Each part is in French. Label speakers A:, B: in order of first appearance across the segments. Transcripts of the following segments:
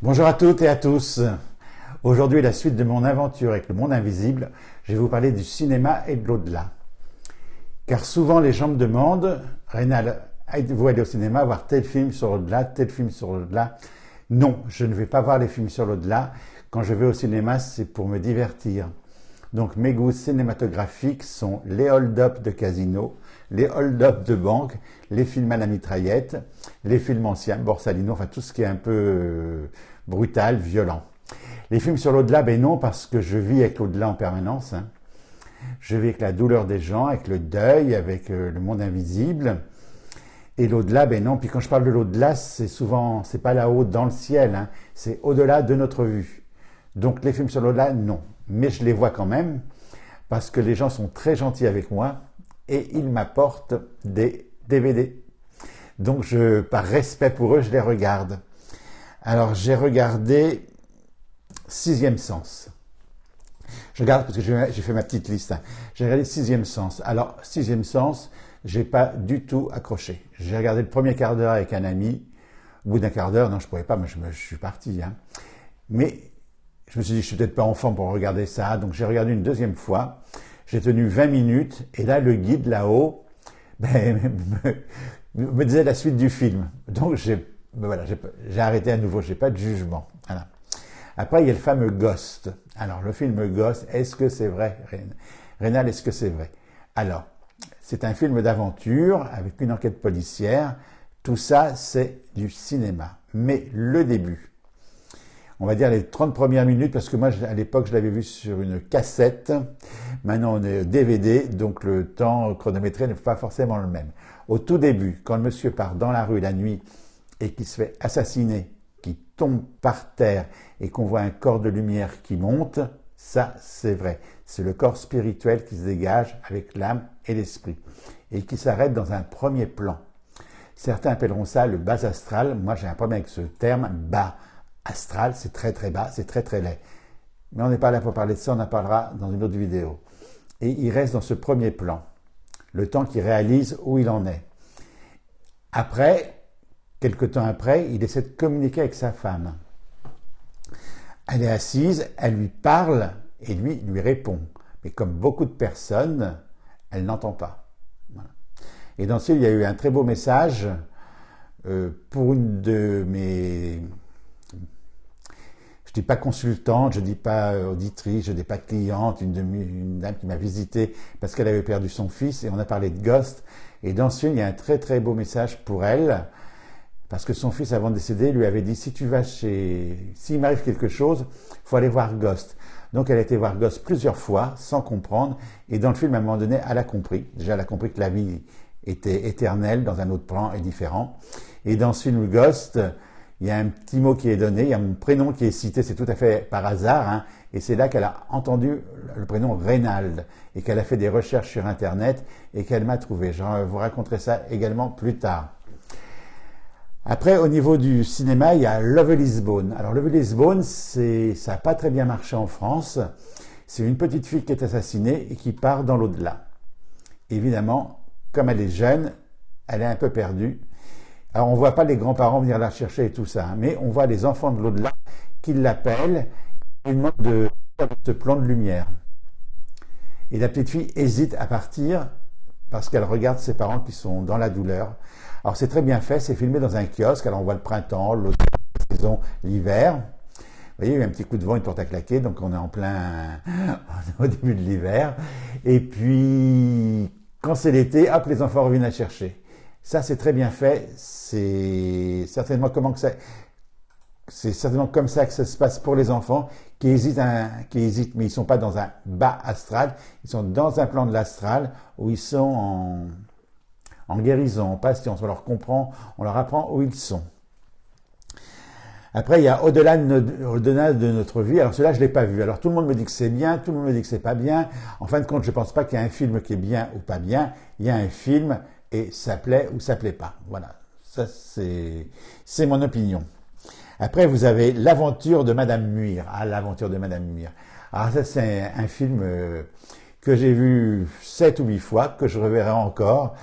A: Bonjour à toutes et à tous. Aujourd'hui, la suite de mon aventure avec le monde invisible, je vais vous parler du cinéma et de l'au-delà. Car souvent, les gens me demandent, Rénal, vous allez au cinéma voir tel film sur l'au-delà, tel film sur l'au-delà. Non, je ne vais pas voir les films sur l'au-delà. Quand je vais au cinéma, c'est pour me divertir. Donc mes goûts cinématographiques sont les hold-up de casino, les hold-up de banque, les films à la mitraillette, les films anciens, Borsalino, enfin tout ce qui est un peu brutal, violent. Les films sur l'au-delà, ben non, parce que je vis avec l'au-delà en permanence. Je vis avec la douleur des gens, avec le deuil, avec le monde invisible. Et l'au-delà, ben non. Puis quand je parle de l'au-delà, c'est souvent, c'est pas là-haut dans le ciel, c'est au-delà de notre vue. Donc les films sur l'au-delà, non. Mais je les vois quand même, parce que les gens sont très gentils avec moi et ils m'apportent des DVD. Donc par respect pour eux, je les regarde. Alors j'ai regardé Sixième Sens. Je regarde parce que j'ai fait ma petite liste. J'ai regardé Sixième Sens. Alors Sixième Sens, j'ai pas du tout accroché. J'ai regardé le premier quart d'heure avec un ami. Au bout d'un quart d'heure, non, je pouvais pas, moi je suis parti. Mais je me suis dit, je suis peut-être pas enfant pour regarder ça, donc j'ai regardé une deuxième fois. J'ai tenu 20 minutes, et là, le guide là-haut me disait la suite du film. Donc j'ai arrêté à nouveau, j'ai pas de jugement. Voilà. Après, il y a le fameux Ghost. Alors, le film Ghost, est-ce que c'est vrai, Rénal, est-ce que c'est vrai? Alors, c'est un film d'aventure avec une enquête policière. Tout ça, c'est du cinéma. Mais le début, on va dire les 30 premières minutes, parce que moi, à l'époque, je l'avais vu sur une cassette. Maintenant, on est DVD, donc le temps chronométré n'est pas forcément le même. Au tout début, quand le monsieur part dans la rue la nuit et qu'il se fait assassiner, qu'il tombe par terre et qu'on voit un corps de lumière qui monte, ça, c'est vrai. C'est le corps spirituel qui se dégage avec l'âme et l'esprit et qui s'arrête dans un premier plan. Certains appelleront ça le bas astral. Moi, j'ai un problème avec ce terme, bas astral, c'est très très bas, c'est très très laid. Mais on n'est pas là pour parler de ça, on en parlera dans une autre vidéo. Et il reste dans ce premier plan, le temps qu'il réalise où il en est. Après, quelque temps après, il essaie de communiquer avec sa femme. Elle est assise, elle lui parle et lui répond. Mais comme beaucoup de personnes, elle n'entend pas. Voilà. Et dans ce film, il y a eu un très beau message pour une de mes... Je dis pas consultante, je dis pas auditrice, je dis pas cliente, une dame qui m'a visité parce qu'elle avait perdu son fils et on a parlé de Ghost. Et dans ce film, il y a un très très beau message pour elle parce que son fils, avant de décéder, lui avait dit s'il m'arrive quelque chose, il faut aller voir Ghost. Donc elle a été voir Ghost plusieurs fois sans comprendre et dans le film, à un moment donné, elle a compris. Déjà, elle a compris que la vie était éternelle dans un autre plan et différent. Et dans ce film Ghost, il y a un petit mot qui est donné, il y a mon prénom qui est cité, c'est tout à fait par hasard, et c'est là qu'elle a entendu le prénom Reynald, et qu'elle a fait des recherches sur Internet, et qu'elle m'a trouvé. Je vous raconterai ça également plus tard. Après, au niveau du cinéma, il y a Lovely's Bone. Alors, Lovely's Bone, ça n'a pas très bien marché en France. C'est une petite fille qui est assassinée et qui part dans l'au-delà. Évidemment, comme elle est jeune, elle est un peu perdue. Alors, on ne voit pas les grands-parents venir la chercher et tout ça, mais on voit les enfants de l'au-delà qui l'appellent et lui demandent de faire ce plan de lumière. Et la petite fille hésite à partir parce qu'elle regarde ses parents qui sont dans la douleur. Alors, c'est très bien fait, c'est filmé dans un kiosque. Alors, on voit le printemps, l'automne, la saison, l'hiver. Vous voyez, il y a eu un petit coup de vent, une porte à claquer, donc on est en plein au début de l'hiver. Et puis, quand c'est l'été, hop, les enfants reviennent la chercher. Ça, c'est très bien fait. C'est certainement comme ça que ça se passe pour les enfants qui hésitent, mais ils ne sont pas dans un bas astral. Ils sont dans un plan de l'astral où ils sont en guérison, en patience. On leur comprend, on leur apprend où ils sont. Après, il y a au-delà de notre vie. Alors, celui-là, je ne l'ai pas vu. Alors, tout le monde me dit que c'est bien, tout le monde me dit que c'est pas bien. En fin de compte, je ne pense pas qu'il y a un film qui est bien ou pas bien. Il y a un film et ça plaît ou ça plaît pas. Voilà. Ça, c'est mon opinion. Après, vous avez L'aventure de Madame Muir. Ah, L'aventure de Madame Muir. Alors ça, c'est un film que j'ai vu 7 ou 8 fois, que je reverrai encore,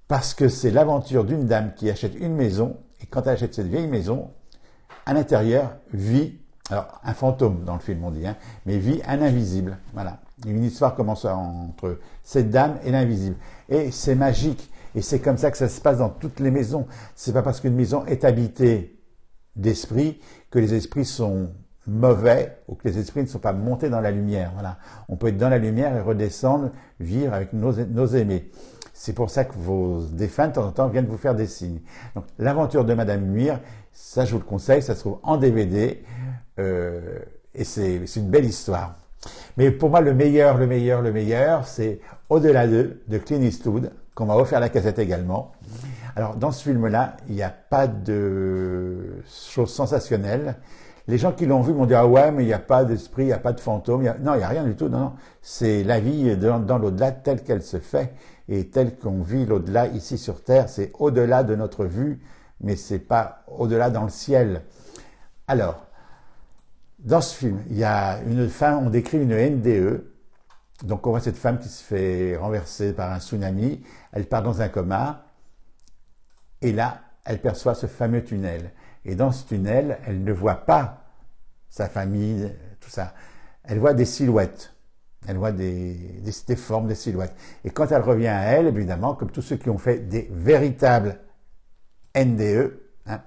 A: parce que c'est l'aventure d'une dame qui achète une maison, et quand elle achète cette vieille maison, à l'intérieur vit, alors un fantôme dans le film on dit, hein, mais vit un invisible. Voilà. Une histoire commence entre cette dame et l'invisible. Et c'est magique. Et c'est comme ça que ça se passe dans toutes les maisons. C'est pas parce qu'une maison est habitée d'esprits que les esprits sont mauvais ou que les esprits ne sont pas montés dans la lumière. Voilà. On peut être dans la lumière et redescendre, vivre avec nos aimés. C'est pour ça que vos défunts, de temps en temps, viennent vous faire des signes. Donc, l'aventure de Madame Muir, ça, je vous le conseille, ça se trouve en DVD, et c'est une belle histoire. Mais pour moi, le meilleur, c'est Au-delà d'eux, de Clint Eastwood, qu'on m'a offert la cassette également. Alors, dans ce film-là, il n'y a pas de choses sensationnelles. Les gens qui l'ont vu m'ont dit « Ah ouais, mais il n'y a pas d'esprit, il n'y a pas de fantôme. » Non, il n'y a rien du tout. Non, non. C'est la vie dans l'au-delà telle qu'elle se fait et telle qu'on vit l'au-delà ici sur Terre. C'est au-delà de notre vue, mais c'est pas au-delà dans le ciel. Alors, dans ce film, il y a une femme, on décrit une NDE. Donc, on voit cette femme qui se fait renverser par un tsunami. Elle part dans un coma. Et là, elle perçoit ce fameux tunnel. Et dans ce tunnel, elle ne voit pas sa famille, tout ça. Elle voit des silhouettes. Elle voit des formes, des silhouettes. Et quand elle revient à elle, évidemment, comme tous ceux qui ont fait des véritables NDE, hein,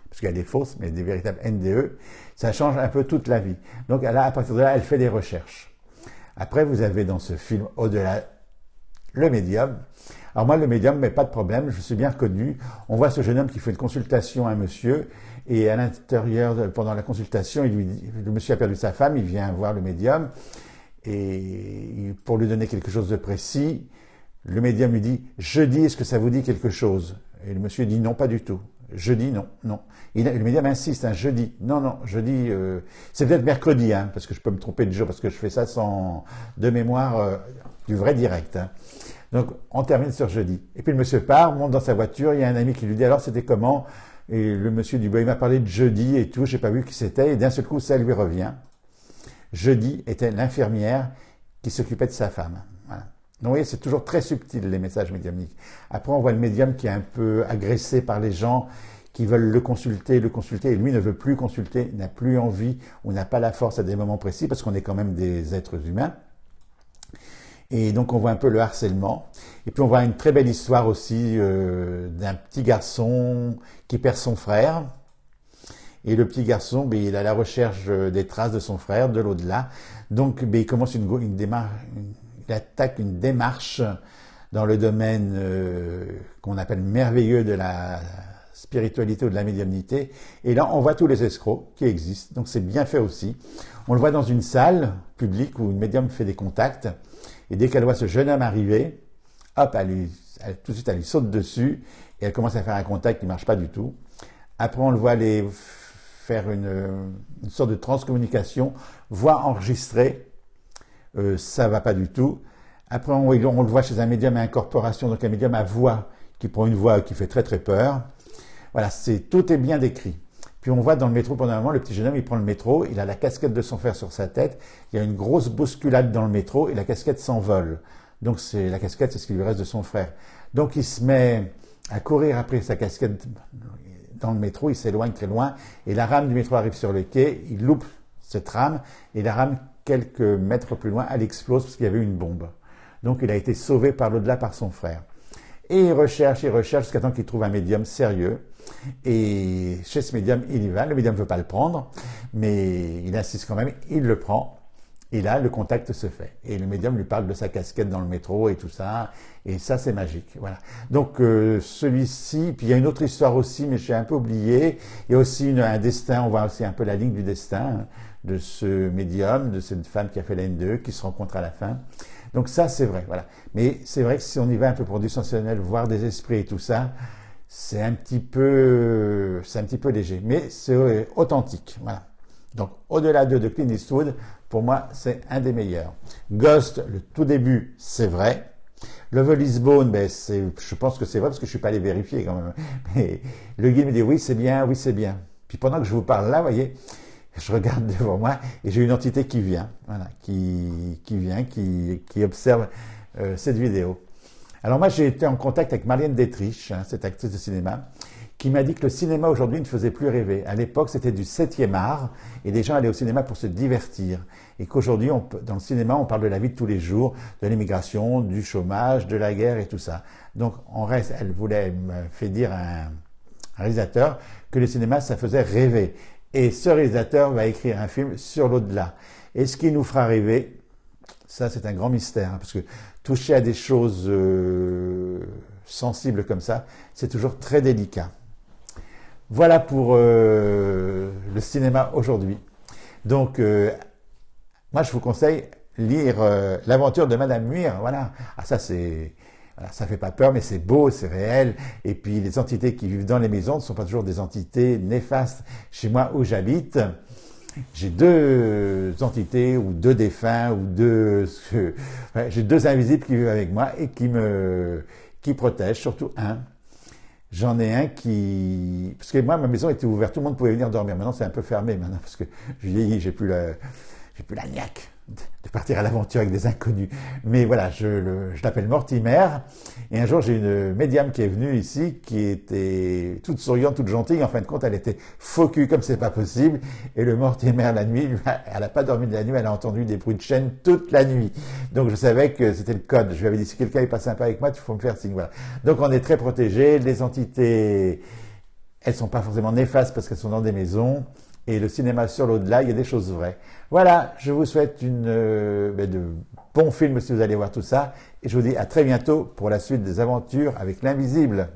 A: parce qu'il y a des fausses, mais des véritables NDE, ça change un peu toute la vie. Donc là, à partir de là, elle fait des recherches. Après, vous avez dans ce film, Au-delà, le médium. Alors moi, le médium, mais pas de problème, je suis bien reconnu. On voit ce jeune homme qui fait une consultation à un monsieur, et à l'intérieur, pendant la consultation, il lui dit, le monsieur a perdu sa femme, il vient voir le médium, et pour lui donner quelque chose de précis, le médium lui dit « Jeudi, est-ce que ça vous dit quelque chose ?» Et le monsieur dit « Non, pas du tout. » Jeudi, non, non. Le médium insiste, hein, jeudi. Non, non, jeudi, c'est peut-être mercredi, hein, parce que je peux me tromper de jour, parce que je fais ça sans de mémoire du vrai direct. Hein. Donc, on termine sur jeudi. Et puis le monsieur part, monte dans sa voiture, il y a un ami qui lui dit « Alors, c'était comment ?» Et le monsieur dit bah, « Il m'a parlé de jeudi et tout, j'ai pas vu qui c'était. » Et d'un seul coup, ça lui revient. Jeudi était l'infirmière qui s'occupait de sa femme. Voilà. Donc, vous voyez, c'est toujours très subtil, les messages médiumniques. Après, on voit le médium qui est un peu agressé par les gens qui veulent le consulter, et lui ne veut plus consulter, n'a plus envie, ou n'a pas la force à des moments précis, parce qu'on est quand même des êtres humains. Et donc, on voit un peu le harcèlement. Et puis, on voit une très belle histoire aussi d'un petit garçon qui perd son frère. Et le petit garçon, ben, il est à la recherche des traces de son frère, de l'au-delà. Donc, ben, il commence une démarche, il attaque une démarche dans le domaine qu'on appelle merveilleux de la spiritualité ou de la médiumnité. Et là, on voit tous les escrocs qui existent. Donc, c'est bien fait aussi. On le voit dans une salle publique où une médium fait des contacts. Et dès qu'elle voit ce jeune homme arriver, hop, tout de suite, elle lui saute dessus et elle commence à faire un contact qui ne marche pas du tout. Après, on le voit aller faire une sorte de transcommunication, voix enregistrée, ça va pas du tout. Après, on le voit chez un médium à incorporation, donc un médium à voix, qui prend une voix qui fait très très peur. Voilà, tout est bien décrit. Puis on voit dans le métro, pendant un moment, le petit jeune homme, il prend le métro, il a la casquette de son frère sur sa tête, il y a une grosse bousculade dans le métro et la casquette s'envole. Donc la casquette, c'est ce qui lui reste de son frère. Donc il se met à courir après sa casquette dans le métro, il s'éloigne très loin, et la rame du métro arrive sur le quai, il loupe cette rame, et la rame, quelques mètres plus loin, elle explose parce qu'il y avait une bombe. Donc il a été sauvé par l'au-delà par son frère. Et il recherche jusqu'à temps qu'il trouve un médium sérieux. Et chez ce médium, il y va. Le médium ne veut pas le prendre, mais il insiste quand même, il le prend. Et là, le contact se fait. Et le médium lui parle de sa casquette dans le métro et tout ça. Et ça, c'est magique. Voilà. Donc, celui-ci, puis il y a une autre histoire aussi, mais j'ai un peu oublié. Il y a aussi un destin, on voit aussi un peu la ligne du destin hein, de ce médium, de cette femme qui a fait la N2, qui se rencontre à la fin. Donc ça, c'est vrai. Voilà. Mais c'est vrai que si on y va un peu pour du sensationnel, voir des esprits et tout ça, c'est un petit peu léger. Mais c'est authentique. Voilà. Donc, Au-delà de Clint Eastwood, pour moi, c'est un des meilleurs. Ghost, le tout début, c'est vrai. Love Lisbonne, ben, je pense que c'est vrai parce que je suis pas allé vérifier quand même. Mais le guide me dit oui, c'est bien, oui, c'est bien. Puis pendant que je vous parle là, vous voyez, je regarde devant moi et j'ai une entité qui vient, voilà, qui observe cette vidéo. Alors moi, j'ai été en contact avec Marlène Dietrich, hein, cette actrice de cinéma, qui m'a dit que le cinéma aujourd'hui ne faisait plus rêver. À l'époque, c'était du 7e art et les gens allaient au cinéma pour se divertir. Et qu'aujourd'hui, dans le cinéma, on parle de la vie de tous les jours, de l'immigration, du chômage, de la guerre et tout ça. Donc, elle me fait dire à un réalisateur que le cinéma, ça faisait rêver. Et ce réalisateur va écrire un film sur l'au-delà. Et ce qui nous fera rêver, ça c'est un grand mystère, hein, parce que toucher à des choses sensibles comme ça, c'est toujours très délicat. Voilà pour le cinéma aujourd'hui. Donc, moi je vous conseille lire l'aventure de Madame Muir. Voilà, ah, ça c'est... Voilà, ça fait pas peur, mais c'est beau, c'est réel. Et puis les entités qui vivent dans les maisons ne sont pas toujours des entités néfastes. Chez moi où j'habite, j'ai 2 entités ou 2 défunts ou j'ai 2 invisibles qui vivent avec moi et qui protègent, surtout un. J'en ai un parce que moi ma maison était ouverte, tout le monde pouvait venir dormir. Maintenant c'est un peu fermé maintenant parce que je vieillis, j'ai plus la niaque de partir à l'aventure avec des inconnus. Mais voilà, je l'appelle Mortimer. Et un jour, j'ai une médium qui est venue ici, qui était toute souriante, toute gentille. En fin de compte, elle était faux cul comme c'est pas possible. Et le Mortimer, la nuit, elle n'a pas dormi de la nuit, elle a entendu des bruits de chaîne toute la nuit. Donc je savais que c'était le code. Je lui avais dit, si quelqu'un est pas sympa avec moi, il faut me faire signe. Voilà. Donc on est très protégés. Les entités, elles sont pas forcément néfastes parce qu'elles sont dans des maisons. Et le cinéma sur l'au-delà, il y a des choses vraies. Voilà, je vous souhaite de bons films si vous allez voir tout ça. Et je vous dis à très bientôt pour la suite des aventures avec l'invisible.